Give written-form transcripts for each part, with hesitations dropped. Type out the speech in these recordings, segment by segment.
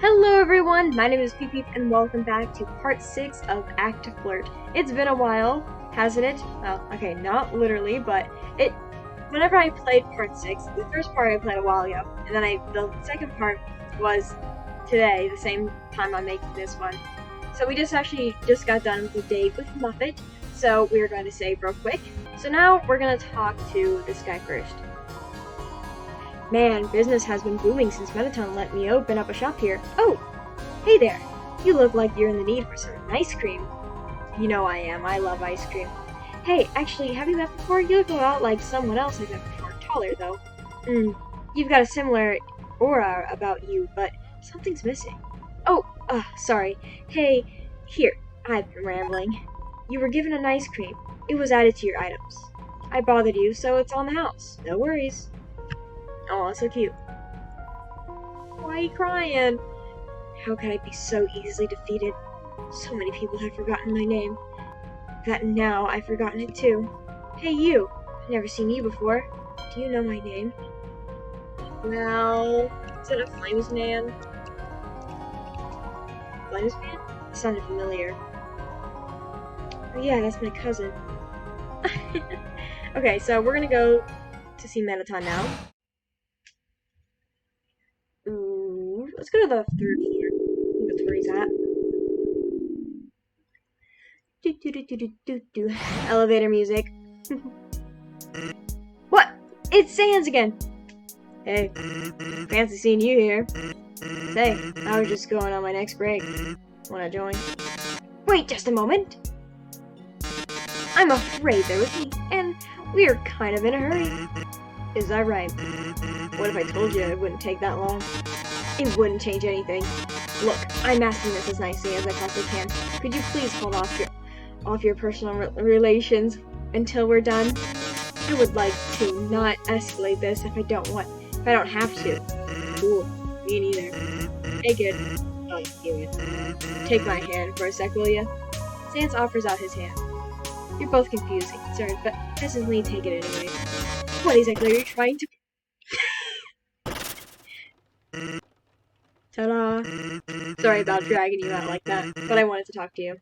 Hello everyone, my name is Peep and welcome back to part 6 of Act to Flirt. It's been a while, hasn't it? Well, okay, not literally, but whenever I played part 6, the first part I played a while ago, and then the second part was today, the same time I'm making this one. So we just got done with the date with Muppet, so we're going to save real quick. So now we're going to talk to this guy first. Man, business has been booming since Mettaton let me open up a shop here. Oh, hey there. You look like you're in the need for some ice cream. You know I am. I love ice cream. Hey, actually, have you met before? You look a lot like someone else I've met before. Taller, though. You've got a similar aura about you, but something's missing. Oh, sorry. Hey, here. I've been rambling. You were given an ice cream. It was added to your items. I bothered you, so it's on the house. No worries. Oh, so cute. Why are you crying? How could I be so easily defeated? So many people have forgotten my name. That now I've forgotten it too. Hey you! I've never seen you before. Do you know my name? Well, is it a Flames Man? Flames Man? It sounded familiar. Oh yeah, that's my cousin. Okay, so we're gonna go to see Mettaton now. Let's go to the third floor. That's where he's at. Elevator music. What? It's Sans again! Hey, fancy seeing you here. Say, I was just going on my next break. Wanna join? Wait just a moment! I'm afraid they're with me, and we're kind of in a hurry. Is that right? What if I told you it wouldn't take that long? It wouldn't change anything. Look, I'm asking this as nicely as I possibly can. Could you please hold off your personal relations until we're done? I would like to not escalate this if I don't have to. Cool. Me neither. Hey, kid. Oh, you. Take my hand for a sec, will ya? Sans offers out his hand. You're both confused and concerned, but hesitantly take it anyway. What exactly are you trying to... Ta-da! Sorry about dragging you out like that, but I wanted to talk to you.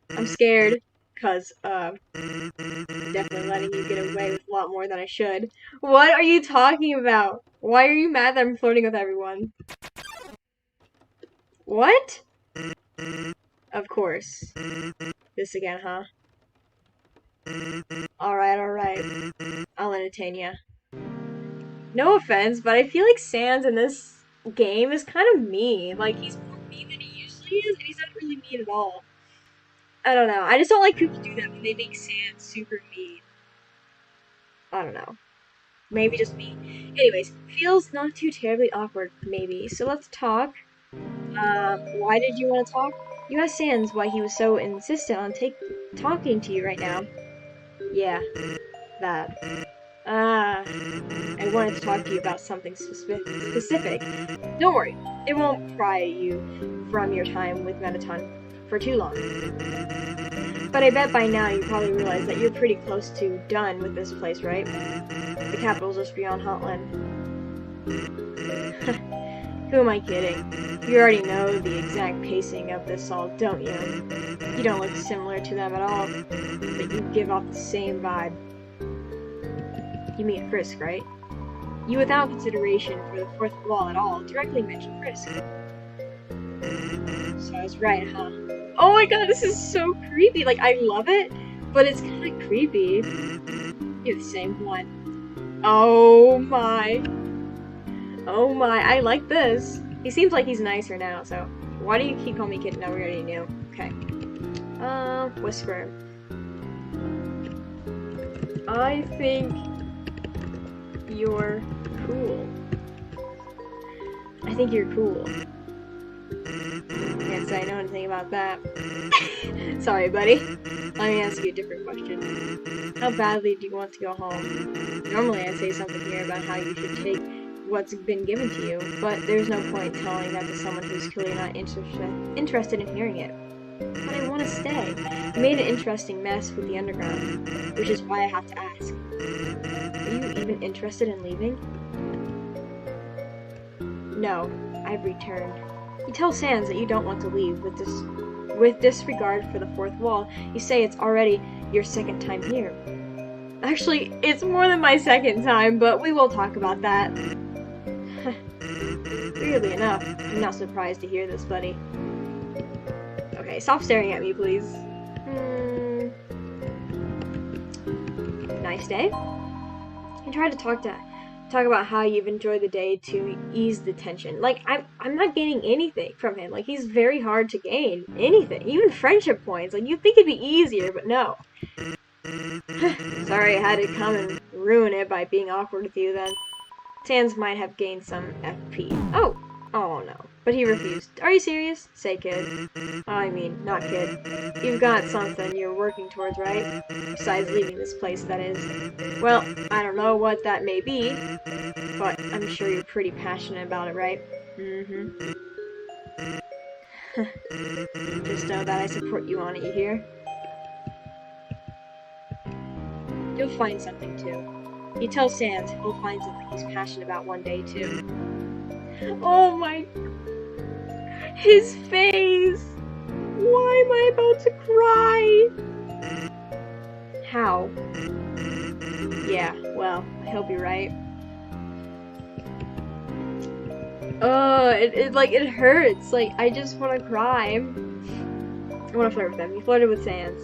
I'm scared, cause, definitely letting you get away with a lot more than I should. What are you talking about? Why are you mad that I'm flirting with everyone? What? Of course. This again, huh? Alright. I'll entertain ya. No offense, but I feel like Sans in this game is kind of mean. Like, he's more mean than he usually is, and he's not really mean at all. I don't know. I just don't like people do that when they make Sans super mean. I don't know. Maybe just me. Anyways, feels not too terribly awkward, maybe. So let's talk. Why did you want to talk? You asked Sans why he was so insistent on talking to you right now. Yeah, that. I wanted to talk to you about something specific. Don't worry, it won't pry you from your time with Mettaton for too long. But I bet by now you probably realize that you're pretty close to done with this place, right? The capital's just beyond Hotland. Who am I kidding? You already know the exact pacing of this all, don't you? You don't look similar to them at all, but you give off the same vibe. You mean Frisk, right? You, without consideration for the fourth wall at all, directly mentioned Frisk. So I was right, huh? Oh my god, this is so creepy! Like, I love it, but it's kind of creepy. You're the same one. Oh my. Oh my, I like this. He seems like he's nicer now, so... Why do you keep calling me kid? No, we already knew. Okay. Whisper. I think... you're cool. I think you're cool. Can't say I know anything about that. Sorry, buddy. Let me ask you a different question. How badly do you want to go home? Normally I'd say something here about how you should take what's been given to you, but there's no point telling that to someone who's clearly not interested in hearing it. But I want to stay. I made an interesting mess with the underground, which is why I have to ask. Are you even interested in leaving? No, I I've returned. You tell Sans that you don't want to leave with disregard for the fourth wall. You say it's already your second time here. Actually, it's more than my second time, but we will talk about that. Weirdly enough, I'm not surprised to hear this, buddy. Okay, stop staring at me, please. Nice day? You tried to talk about how you've enjoyed the day to ease the tension. Like, I'm not gaining anything from him. Like, he's very hard to gain anything. Even friendship points. Like, you'd think it'd be easier, but no. Sorry I had to come and ruin it by being awkward with you then. Sans might have gained some FP. Oh no. But he refused. Are you serious? Say kid. I mean, not kid. You've got something you're working towards, right? Besides leaving this place, that is. Well, I don't know what that may be, but I'm sure you're pretty passionate about it, right? Mm-hmm. Just know that I support you on it, you hear? You'll find something, too. You tell Sans he'll find something he's passionate about one day, too. Oh my... His face! Why am I about to cry? How? Yeah, well, I hope you're right. It hurts. Like, I just want to cry. I want to flirt with him. You flirted with Sans.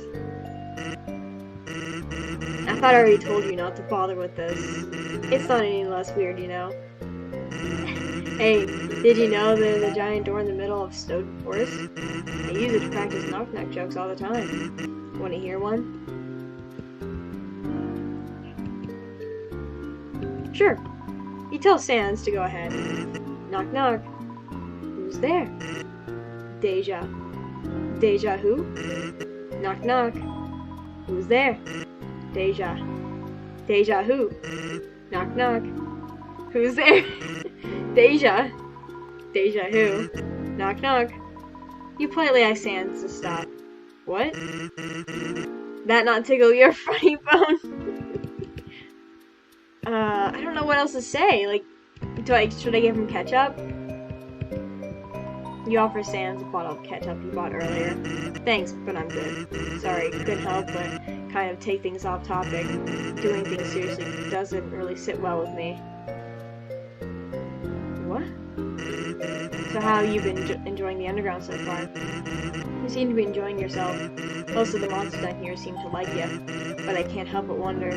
I thought I already told you not to bother with this. It's not any less weird, you know. Hey, did you know there's a giant door in the middle of Snowden Forest? I use it to practice knock-knock jokes all the time. Want to hear one? Sure. You tell Sans to go ahead. Knock-knock. Who's there? Deja. Deja who? Knock-knock. Who's there? Deja. Deja who? Knock-knock. Who's there? Deja. Deja who? Knock knock. You politely ask Sans to stop. What? That not tickle your funny bone? I don't know what else to say. Like, should I give him ketchup? You offer Sans a bottle of ketchup you bought earlier. Thanks, but I'm good. Sorry, couldn't help but kind of take things off topic. Doing things seriously doesn't really sit well with me. What? So how have you been enjoying the underground so far? You seem to be enjoying yourself. Most of the monsters down here seem to like you, but I can't help but wonder,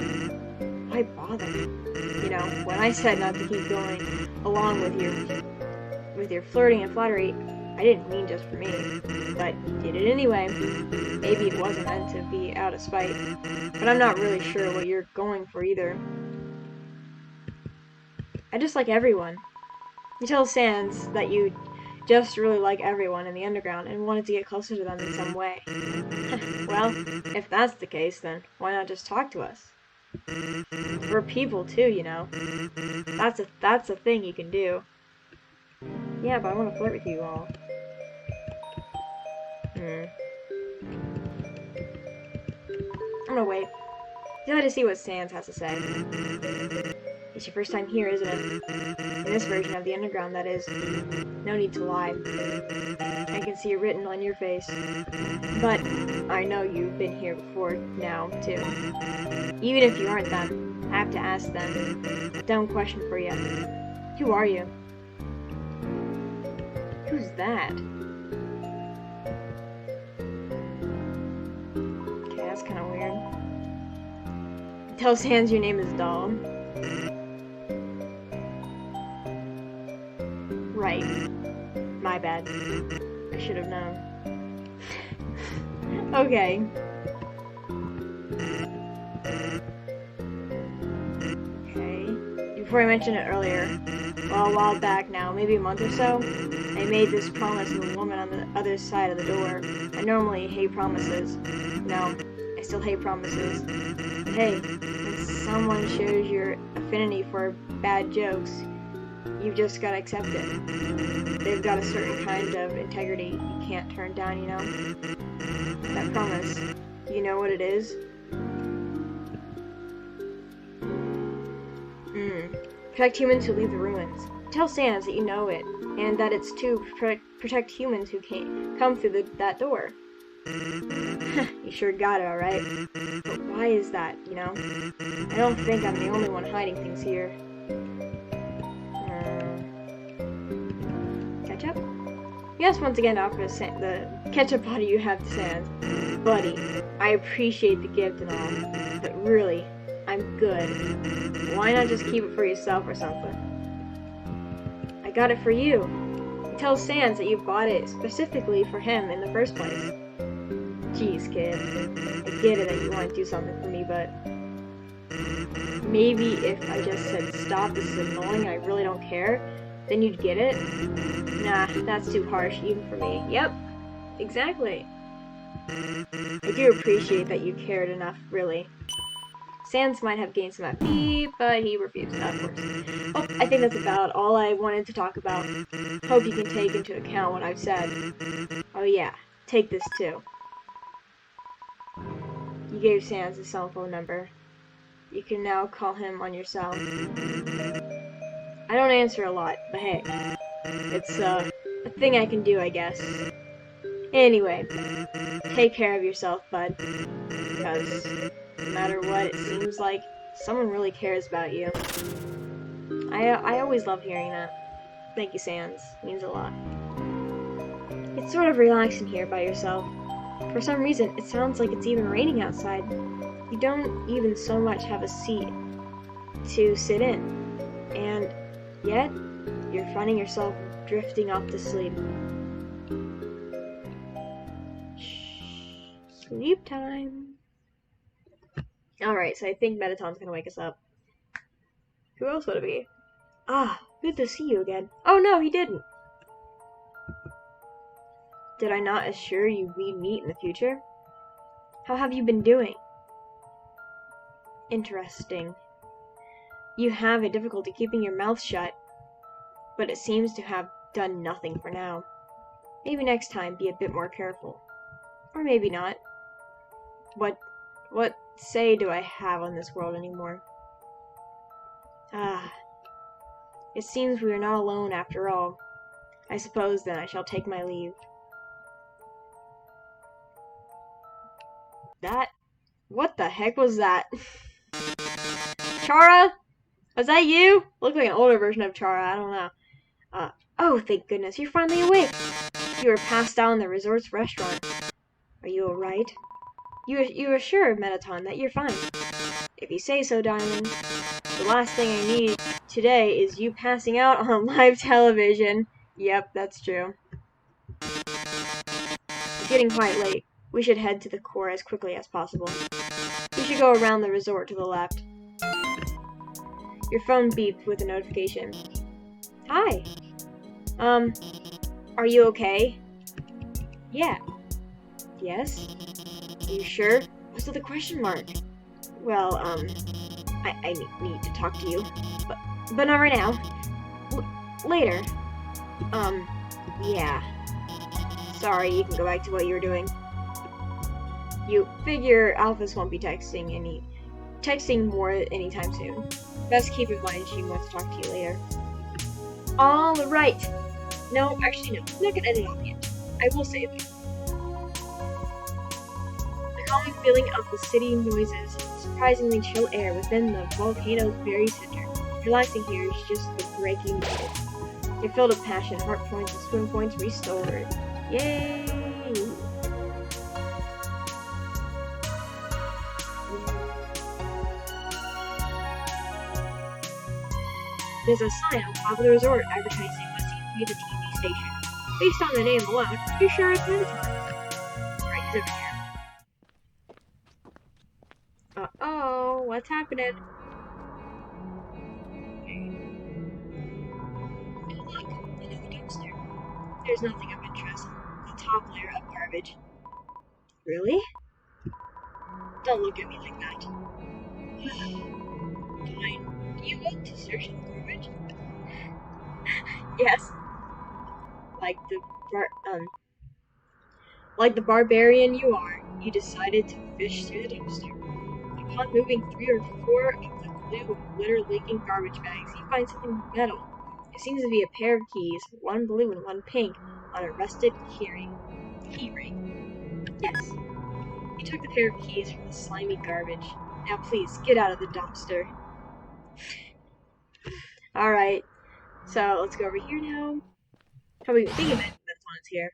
why bother? You know, when I said not to keep going along with your flirting and flattery, I didn't mean just for me, but you did it anyway. Maybe it wasn't meant to be out of spite, but I'm not really sure what you're going for either. I just like everyone. You tell Sans that you just really like everyone in the underground and wanted to get closer to them in some way. Well, if that's the case, then why not just talk to us? We're people too, you know. That's a thing you can do. Yeah, but I want to flirt with you all. I'm gonna wait. Glad to see what Sans has to say. It's your first time here, isn't it? In this version of the underground, that is. No need to lie. I can see it written on your face. But I know you've been here before now, too. Even if you aren't them, I have to ask them. A dumb question for you. Who are you? Who's that? Okay, that's kind of weird. Tell Sans your name is Doll. Right. My bad. I should have known. Okay. Before I mentioned it earlier, well, a while back now, maybe a month or so, I made this promise to the woman on the other side of the door. I normally hate promises. No, I still hate promises. But hey, when someone shows your affinity for bad jokes, you've just gotta accept it. They've got a certain kind of integrity you can't turn down, you know? That promise, you know what it is? Protect humans who leave the ruins. Tell Sans that you know it, and that it's to protect humans who can't come through that door. You sure got it, alright. But why is that, you know? I don't think I'm the only one hiding things here. Ketchup? Yes, once again to offer the ketchup body you have to Sans. Buddy, I appreciate the gift and all, but really, I'm good. Why not just keep it for yourself or something? I got it for you. Tell Sans that you bought it specifically for him in the first place. Jeez, kid. I get it that you want to do something for me, but maybe if I just said, stop, this is annoying, I really don't care, then you'd get it? Nah, that's too harsh, even for me. Yep, exactly. I do appreciate that you cared enough, really. Sans might have gained some FP, but he refused, of course. Oh, I think that's about all I wanted to talk about. Hope you can take into account what I've said. Oh yeah, take this too. You gave Sans his cell phone number. You can now call him on your cell. I don't answer a lot, but hey, it's a thing I can do, I guess. Anyway, take care of yourself, bud, because no matter what, it seems like someone really cares about you. I always love hearing that. Thank you, Sans. It means a lot. It's sort of relaxing here by yourself. For some reason, it sounds like it's even raining outside. You don't even so much have a seat to sit in. And yet, you're finding yourself drifting off to sleep. Sleep time. Alright, so I think Mettaton's gonna wake us up. Who else would it be? Ah, good to see you again. Oh no, he didn't. Did I not assure you we'd meet in the future? How have you been doing? Interesting. You have a difficulty keeping your mouth shut, but it seems to have done nothing for now. Maybe next time be a bit more careful. Or maybe not. What say do I have on this world anymore? Ah. It seems we are not alone after all. I suppose then I shall take my leave. What the heck was that? Chara? Was that you? Looked like an older version of Chara, I don't know. Oh, thank goodness, you're finally awake. You were passed out in the resort's restaurant. Are you alright? You assure Mettaton that you're fine. If you say so, darling. The last thing I need today is you passing out on live television. Yep, that's true. It's getting quite late. We should head to the core as quickly as possible. We should go around the resort to the left. Your phone beeped with a notification. Hi. Are you okay? Yeah. Yes? Are you sure? What's with the question mark? Well, I need to talk to you. But not right now. Later. Yeah. Sorry, you can go back to what you were doing. You figure Alphys won't be texting more anytime soon. Best keep in mind she wants to talk to you later. Alright. No, actually no. I'm not gonna edit off yet. I will say it. The calming feeling of the city noises, surprisingly chill air within the volcano's very center. Relaxing here is just the breaking needed. You're filled with passion, heart points, and swim points restored. Yay! There's a sign on top of the resort advertising what seems to be the TV station. Based on the name alone, you sure it's Mettaton? Right, he's over here. Uh-oh, what's happening? Oh look, another dumpster. There's nothing of interest. The top layer of garbage. Really? Don't look at me like that. Fine. Do you want to search the garbage? Yes. Like the barbarian you are, you decided to fish through the dumpster. Upon moving 3 or 4 of the glue and glitter-leaking garbage bags, you find something metal. A seems to be a pair of keys, one blue and one pink, on a rusted keyring. Yes. You took the pair of keys from the slimy garbage. Now please, get out of the dumpster. Alright, so let's go over here now. How are we thinking about Mettaton's here?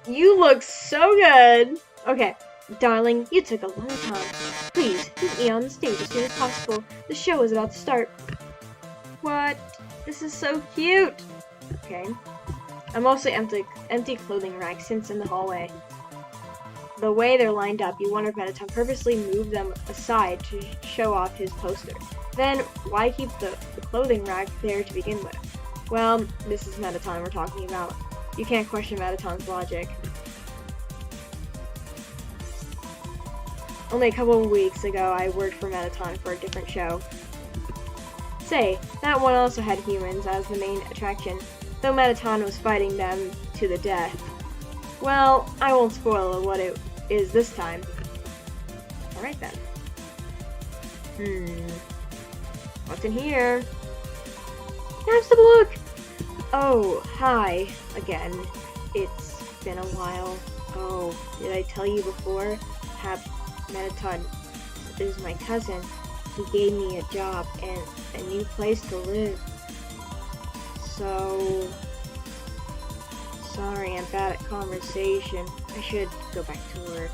You look so good! Okay, darling, you took a long time. Please, meet me on the stage as soon as possible. The show is about to start. What? This is so cute! Okay. A mostly empty clothing rack sits in the hallway. The way they're lined up, you wonder if Mettaton purposely moved them aside to show off his poster. Then, why keep the clothing rack there to begin with? Well, this is Mettaton we're talking about. You can't question Mettaton's logic. Only a couple of weeks ago, I worked for Mettaton for a different show. Say, that one also had humans as the main attraction, though Mettaton was fighting them to the death. Well, I won't spoil what it is this time. Alright then. What's in here? Have some look! Oh, hi. Again. It's been a while. Oh, did I tell you before? Mettaton is my cousin. He gave me a job and a new place to live. So... sorry, I'm bad at conversation. I should go back to work.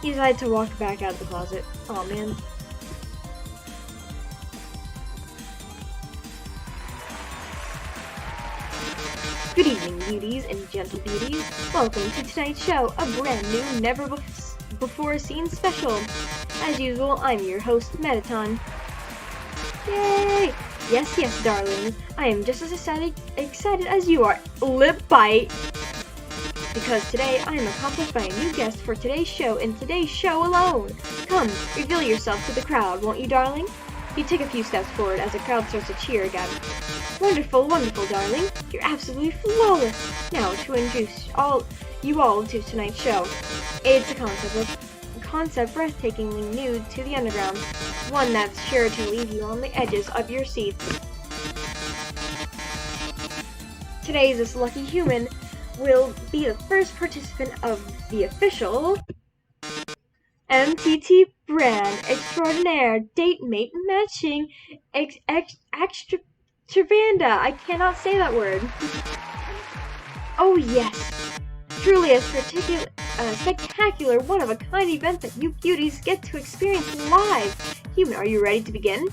He decided to walk back out of the closet. Aw, man. Good evening, beauties and gentle beauties. Welcome to tonight's show, a brand new, never-before-seen special. As usual, I'm your host, Mettaton. Yay! Yes, yes, darlings. I am just as excited as you are. Lip bite! Because today, I am accompanied by a new guest for today's show, and today's show alone. Come, reveal yourself to the crowd, won't you, darling? You take a few steps forward as the crowd starts to cheer again. Wonderful, wonderful, darling. You're absolutely flawless. Now, to introduce you all to tonight's show. It's a concept breathtakingly new to the underground. One that's sure to leave you on the edges of your seats. Today's lucky human will be the first participant of the official MTT brand extraordinaire date mate matching extravaganza. I cannot say that word. Oh yes, truly a spectacular, one-of-a-kind event that you beauties get to experience live. Human, are you ready to begin?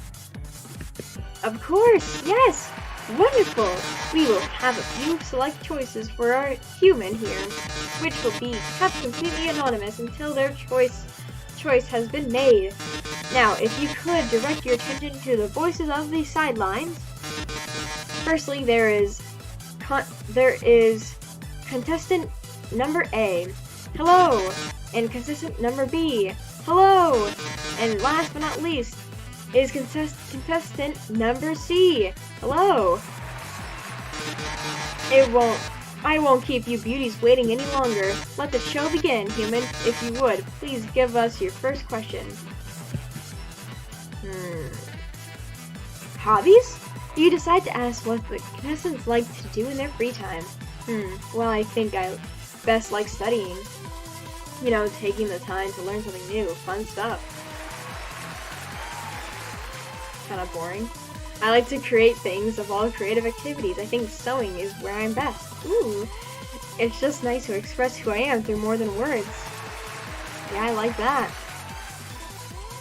Of course, yes. Wonderful. We will have a few select choices for our human here, which will be kept completely anonymous until their choice has been made. Now, if you could direct your attention to the voices of the sidelines. Firstly, there is contestant number A. Hello. And contestant number B. Hello. And last but not least is contestant number C. Hello. I won't keep you beauties waiting any longer. Let the show begin, human. If you would, please give us your first question. Hobbies? You decide to ask what the contestants like to do in their free time. Well, I think I best like studying. You know, taking the time to learn something new. Fun stuff. Kind of boring. I like to create things of all creative activities. I think sewing is where I'm best. Ooh, it's just nice to express who I am through more than words. Yeah, I like that.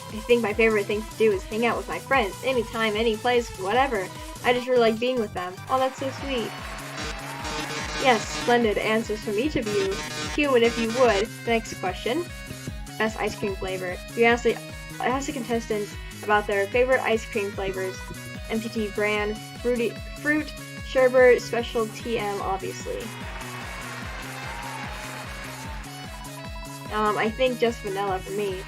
I think my favorite thing to do is hang out with my friends. Anytime, any place, whatever. I just really like being with them. Oh, that's so sweet. Yes, splendid answers from each of you. Human, if you would. Next question. Best ice cream flavor. You ask the contestants about their favorite ice cream flavors. MTT brand, fruit, sherbet, special TM, obviously. I think just vanilla for me.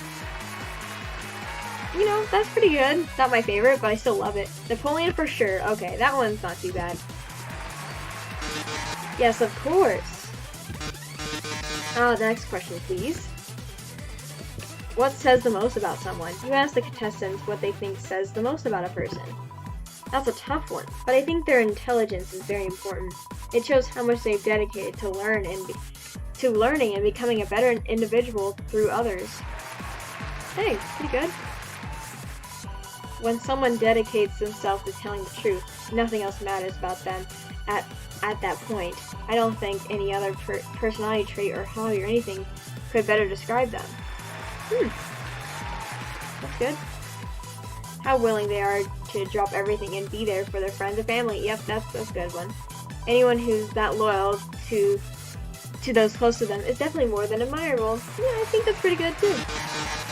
You know, that's pretty good. Not my favorite, but I still love it. Napoleon for sure. Okay, that one's not too bad. Yes, of course. The next question, please. What says the most about someone? You ask the contestants what they think says the most about a person. That's a tough one, but I think their intelligence is very important. It shows how much they've dedicated to learning and becoming a better individual through others. Hey, pretty good. When someone dedicates themselves to telling the truth, nothing else matters about them at that point. I don't think any other personality trait or hobby or anything could better describe them. That's good. How willing they are to drop everything and be there for their friends and family. Yep, that's a good one. Anyone who's that loyal to those close to them is definitely more than admirable. Yeah, I think that's pretty good too.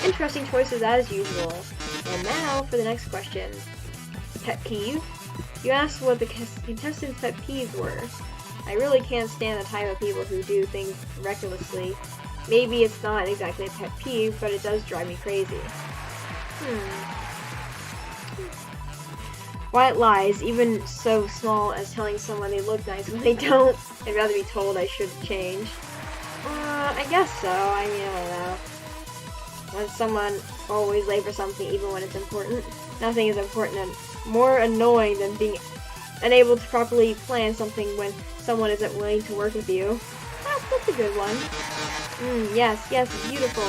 Interesting choices as usual. And now for the next question. Pet peeve? You asked what the contestants' pet peeves were. I really can't stand the type of people who do things recklessly. Maybe it's not exactly a pet peeve, but it does drive me crazy. White lies, even so small as telling someone they look nice when they don't. I'd rather be told I should change. I guess so. I mean, I don't know. When someone always late for something, even when it's important. Nothing is important and more annoying than being unable to properly plan something when someone isn't willing to work with you. That's a good one. Yes, beautiful.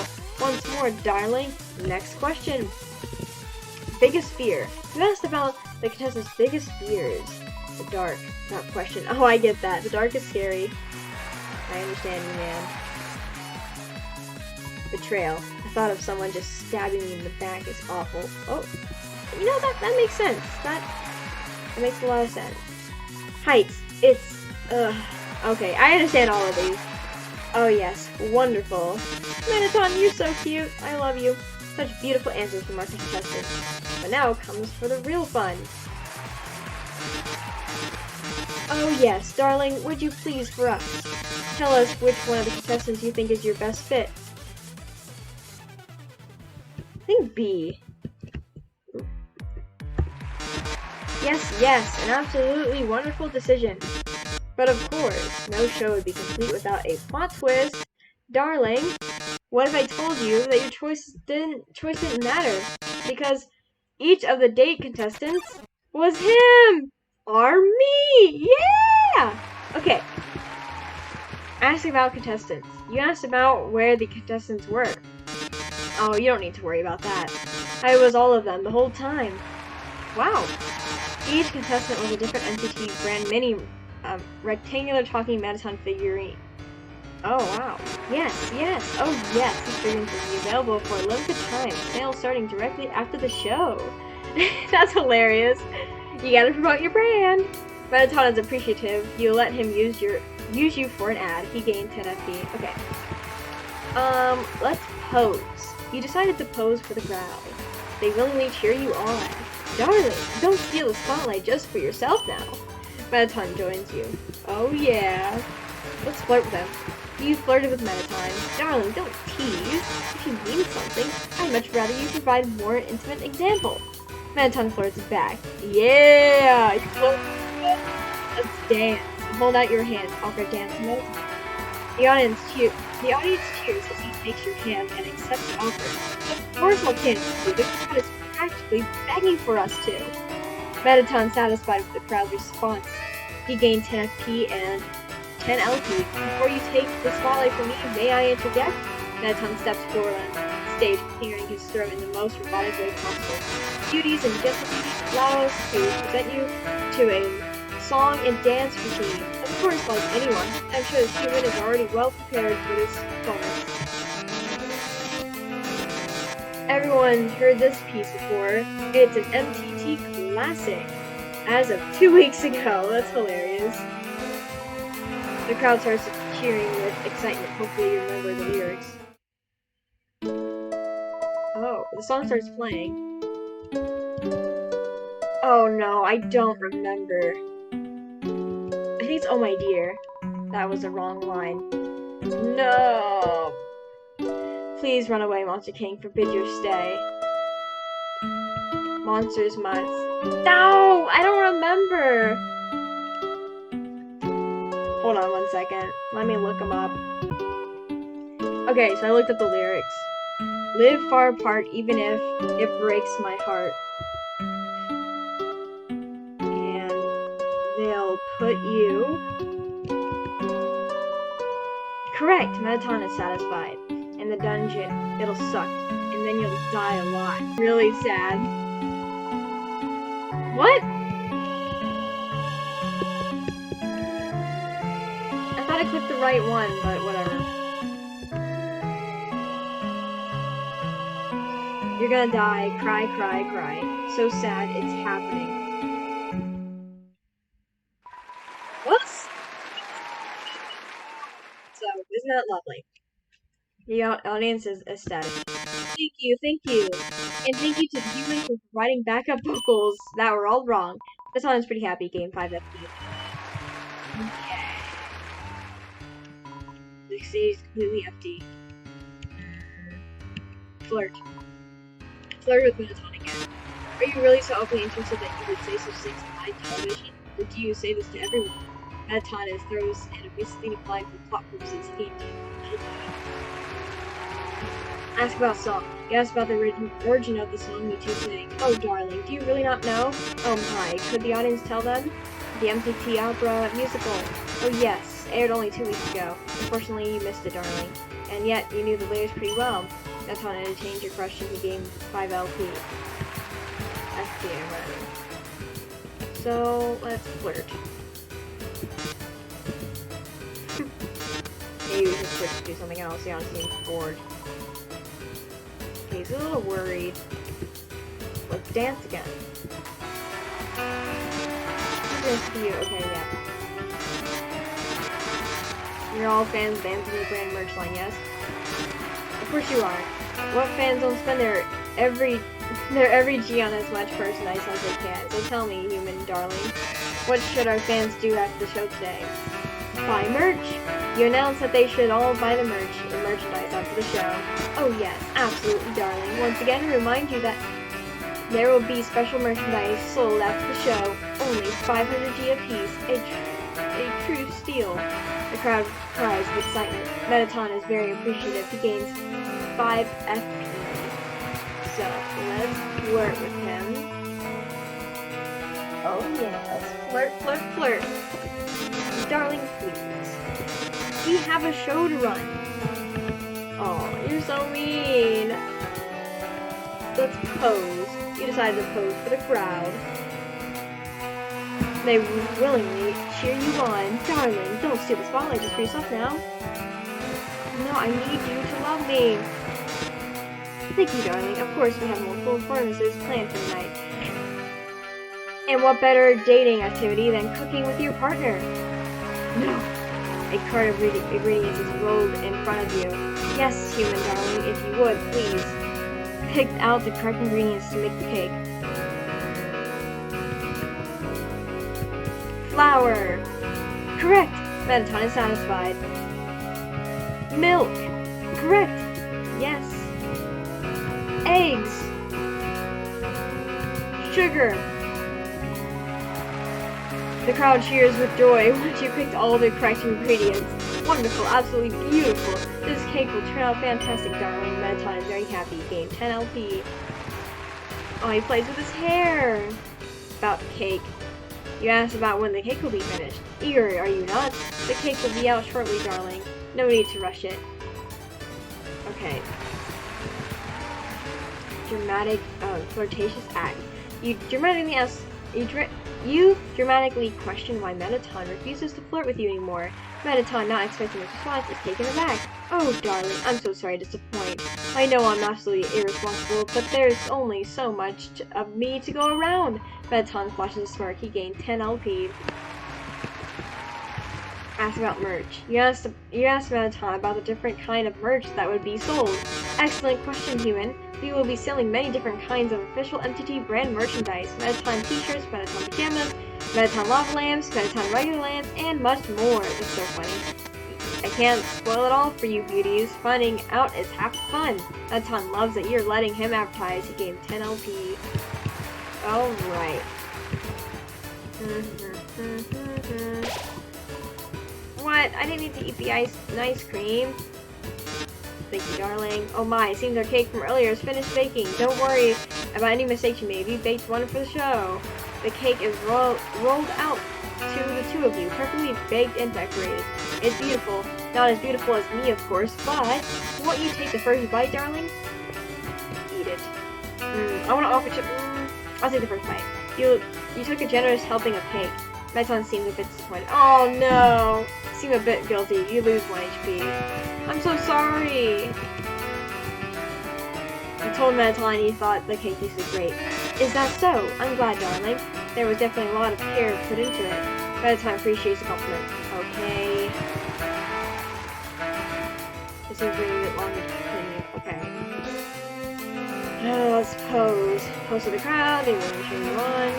Once more, darling. Next question. Biggest fear. You asked about the contestant's biggest fears. The dark. That question. Oh, I get that. The dark is scary. I understand you, man. Betrayal. The thought of someone just stabbing me in the back is awful. Oh, you know, that makes sense. That makes a lot of sense. Heights. It's, okay, I understand all of these. Oh yes, wonderful. Mettaton, you're so cute. I love you. Such beautiful answers from our contestants. But now comes for the real fun. Oh yes, darling, would you please for us tell us which one of the contestants you think is your best fit? I think B. Yes, an absolutely wonderful decision. But of course, no show would be complete without a plot twist. Darling, what if I told you that your choice didn't matter? Because each of the date contestants was him! Or me! Yeah! Okay. Ask about contestants. You asked about where the contestants were. Oh, you don't need to worry about that. I was all of them the whole time. Wow. Each contestant was a different entity, brand mini rectangular talking Mettaton figurine. Oh wow. Yes. Oh yes, these figurines will be available for a limited time. Sale starting directly after the show. That's hilarious. You gotta promote your brand. Mettaton is appreciative. You let him use you for an ad. He gained 10 FP. Okay. Let's pose. You decided to pose for the crowd. They willingly cheer you on. Darling, don't steal the spotlight just for yourself now. Mettaton joins you. Oh yeah. Let's flirt with him. You flirted with Mettaton. Darling, don't tease. If you mean something, I'd much rather you provide a more intimate example. Mettaton flirts back. Yeah! Let's dance. Hold out your hand. Offer dance to Mettaton. The audience cheers as he takes your hand and accepts the offer. Of course I'll dance with you. The crowd is practically begging for us to. Mettaton, satisfied with the crowd's response, he gained 10 FP and 10 LP. Before you take the spotlight from me, may I interject? Mettaton steps forward on stage, clearing his throat in the most robotic way possible. Beauties and gentlemen, allow us to present you to a song and dance routine. Of course, like anyone, I'm sure this human is already well prepared for this performance. Everyone heard this piece before. It's an MTT classic. As of 2 weeks ago. That's hilarious. The crowd starts cheering with excitement. Hopefully you remember the lyrics. Oh, the song starts playing. Oh no, I don't remember. I think it's Oh My Dear. That was the wrong line. No! Please run away, Monster King. Forbid your stay. Monsters must. No! I don't remember! Hold on 1 second. Let me look them up. Okay, so I looked up the lyrics. Live far apart even if it breaks my heart. And they'll put you... Correct! Mettaton is satisfied. In the dungeon, it'll suck. And then you'll die a lot. Really sad. What? I thought I clicked the right one, but whatever. You're gonna die. Cry, cry, cry. So sad, it's happening. Whoops! So, isn't that lovely? The audience is ecstatic. Thank you, and thank you to the humans for providing backup vocals that were all wrong. This one is pretty happy, game 5 FP. Okay. The stage is completely empty. Flirt. Flirt with Mettaton again. Are you really so openly interested that you would say such things on live television? Or do you say this to everyone? Mettaton is throws and obviously applying for plot purposes he can't do. Ask about song. You asked about the origin of the song you two sang. Oh, darling, do you really not know? Oh my, could the audience tell them? The MTT Opera musical. Oh yes, aired only 2 weeks ago. Unfortunately, you missed it, darling. And yet, you knew the lyrics pretty well. That's how to change your question to game 5 LP. SPA, whatever. So, let's flirt. Maybe we should switch to do something else. Jan seems bored. Okay, he's a little worried. Let's dance again. Dance to you. Okay, yeah. You're all fans of the Anthony brand merch line, yes? Of course you are. What fans don't spend their every G on as much merchandise as they can? So tell me, human darling, what should our fans do after the show today? Buy merch! You announced that they should all buy the merchandise after the show. Oh yes, absolutely, darling. Once again, remind you that there will be special merchandise sold after the show. Only 500 G a piece. A true steal. The crowd cries with excitement. Mettaton is very appreciative. He gains 5 FP. So, let's flirt with him. Oh yes. Flirt, flirt, flirt. Darling, please. We have a show to run. Oh, you're so mean. Let's pose. You decided to pose for the crowd. They willingly cheer you on. Darling, don't steal the spotlight just for yourself now. No, I need you to love me. Thank you, darling. Of course, we have multiple performances planned for the night. And what better dating activity than cooking with your partner? No. A cart of ingredients is rolled in front of you. Yes, human darling, if you would, please. Pick out the correct ingredients to make the cake. Flour. Correct. Mettaton is satisfied. Milk. Correct. Yes. Eggs. Sugar. The crowd cheers with joy once you picked all the correct ingredients. Wonderful, absolutely beautiful. This cake will turn out fantastic, darling. Mettaton is very happy. Gain 10 LP. Oh, he plays with his hair. About cake. You asked about when the cake will be finished. Eager, are you not? The cake will be out shortly, darling. No need to rush it. Okay. Dramatic, flirtatious act. You dramatically question why Mettaton refuses to flirt with you anymore. Mettaton, not expecting a response, is taken aback. Oh, darling, I'm so sorry to disappoint. I know I'm absolutely irresponsible, but there's only so much of me to go around. Mettaton flashes a smirk. He gained 10 LP. Ask about merch. You asked Mettaton about the different kind of merch that would be sold. Excellent question, human. We will be selling many different kinds of official MTT brand merchandise. Mettaton t-shirts, Mettaton pajamas, Mettaton lava lamps, Mettaton regular lamps, and much more. It's so funny. I can't spoil it all for you beauties. Finding out is half the fun. Mettaton loves that you're letting him advertise. He gained 10 LP. Alright. What? I didn't need to eat the ice cream. Thank you, darling. Oh my, it seems our cake from earlier is finished baking. Don't worry about any mistakes you made. You baked one for the show. The cake is rolled out to the two of you, perfectly baked and decorated. It's beautiful. Not as beautiful as me, of course, but won't you take the first bite, darling? Eat it. I want to offer to... I'll take the first bite. You took a generous helping of cake. Mettaton seemed a bit disappointed. Oh no! Seem a bit guilty. You lose 1 HP. I'm so sorry! I told Mettaton he thought the cake tasted great. Is that so? I'm glad, darling. There was definitely a lot of care put into it. Mettaton appreciates the compliment. Okay. This is really a bit longer to continue. Okay. Let's pose. Pose to the crowd. They will show you on.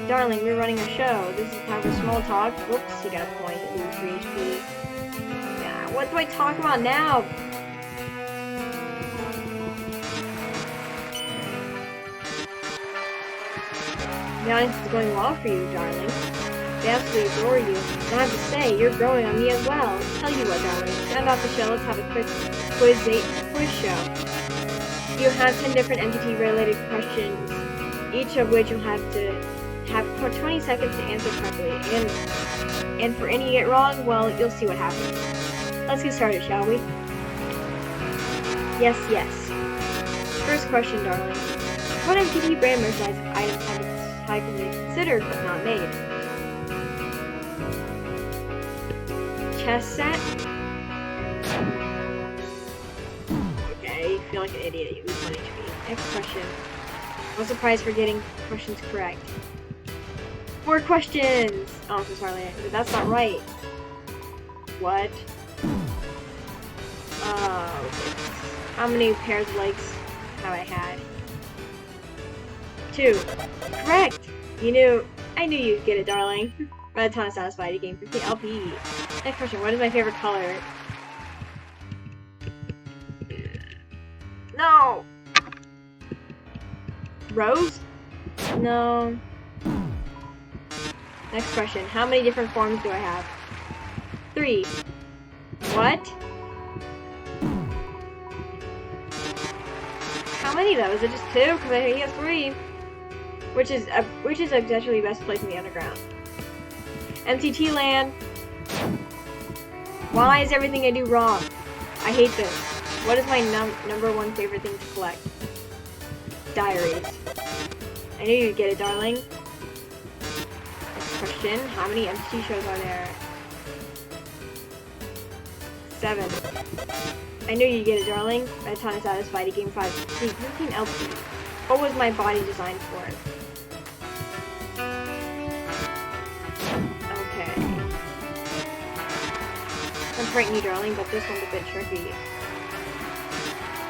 Darling, we're running a show. This is time for small talk. Whoops, you got a point. You lose 3 HP. Yeah, what do I talk about now? The audience is going well for you, darling. They absolutely adore you. And I have to say, you're growing on me as well. Tell you what, darling. Stand off the show. Let's have a quick quiz show. You have 10 different entity-related questions, each of which you'll have to have 20 seconds to answer correctly, and for any you get wrong, well, you'll see what happens. Let's get started, shall we? Yes, yes. First question, darling. What MTT brand merchandise items have you considered but not made? Chess set? Okay, you feel like an idiot. You lose 1 HP. Next question. What's the prize for getting questions correct? 4 questions! Oh, I'm so sorry, that's not right. What? Oh, how many pairs of legs have I had? 2. Correct! I knew you'd get it, darling. By the time I'm satisfied, you gained 15 LP. Next question, what is my favorite color? No! Rose? No. Next question. How many different forms do I have? 3. What? How many though? Is it just 2? Because I think he has 3. Which is actually the best place in the underground. MTT land. Why is everything I do wrong? I hate this. What is my number 1 favorite thing to collect? Diaries. I knew you'd get it, darling. Next question. How many MTT shows are there? 7. I knew you'd get it, darling. By the time I'm satisfied, you gained 15 LP. What was my body designed for? Okay. I'm frightened you, darling, but this one's a bit tricky.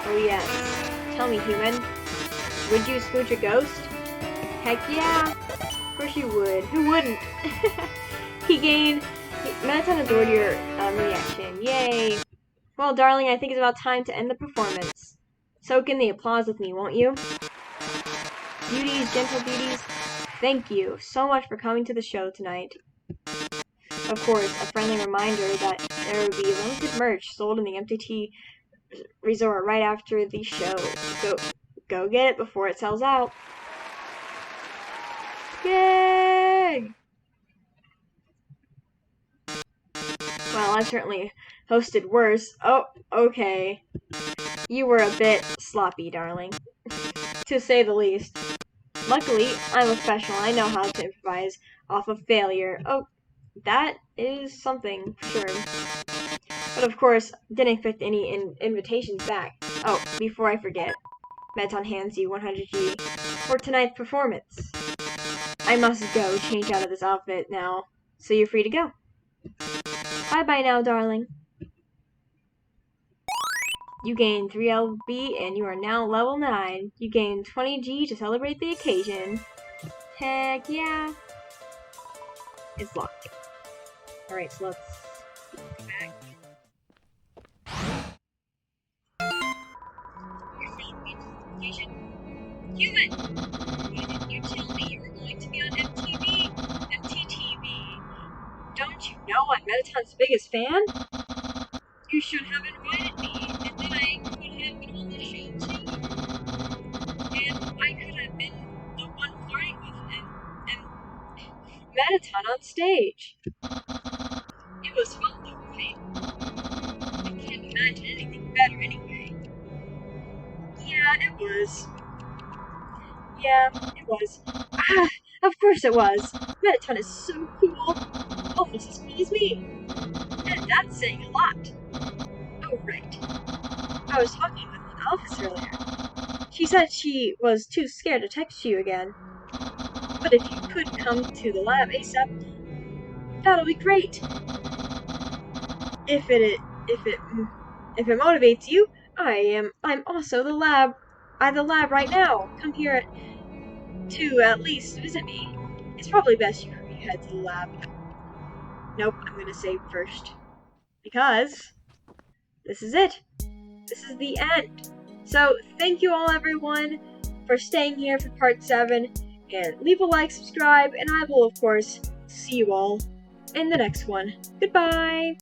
Oh yes. Tell me, human. Would you smooch a ghost? Heck yeah! Of course you would. Who wouldn't? Mettaton adored your reaction. Yay! Well, darling, I think it's about time to end the performance. Soak in the applause with me, won't you? Beauties, gentle beauties, thank you so much for coming to the show tonight. Of course, a friendly reminder that there will be limited merch sold in the MTT resort right after the show. Go get it before it sells out. Yay! Well, I certainly hosted worse. Oh, okay. You were a bit sloppy, darling. To say the least. Luckily, I'm a professional. I know how to improvise off of failure. Oh, that is something, sure. But of course, didn't expect any invitations back. Oh, before I forget, Mettaton hands you 100G for tonight's performance. I must go change out of this outfit now, so you're free to go. Bye-bye now, darling. You gained 3 LB and you are now level 9. You gained 20G to celebrate the occasion. Heck yeah. It's locked. Alright, so let's You tell me you were going to be on MTV? MTTV. Don't you know I'm Mettaton's biggest fan? You should have invited me, and then I could have been on the show too. And I could have been the one flirting with and Mettaton on stage. It was fun though, right? I can't imagine anything better anyway. Yeah, it was. Yeah, it was. Ah, of course it was. Mettaton is so cool. Almost as cool as me. And that's saying a lot. Oh, right. I was talking with an officer earlier. She said she was too scared to text you again. But if you could come to the lab ASAP, that'll be great. If it motivates you, I'm also the lab right now. Come here to at least visit me. It's probably best you head to the lab. Nope, I'm gonna save first. Because this is it. This is the end. So thank you all everyone for staying here for part 7. And leave a like, subscribe, and I will of course see you all in the next one. Goodbye!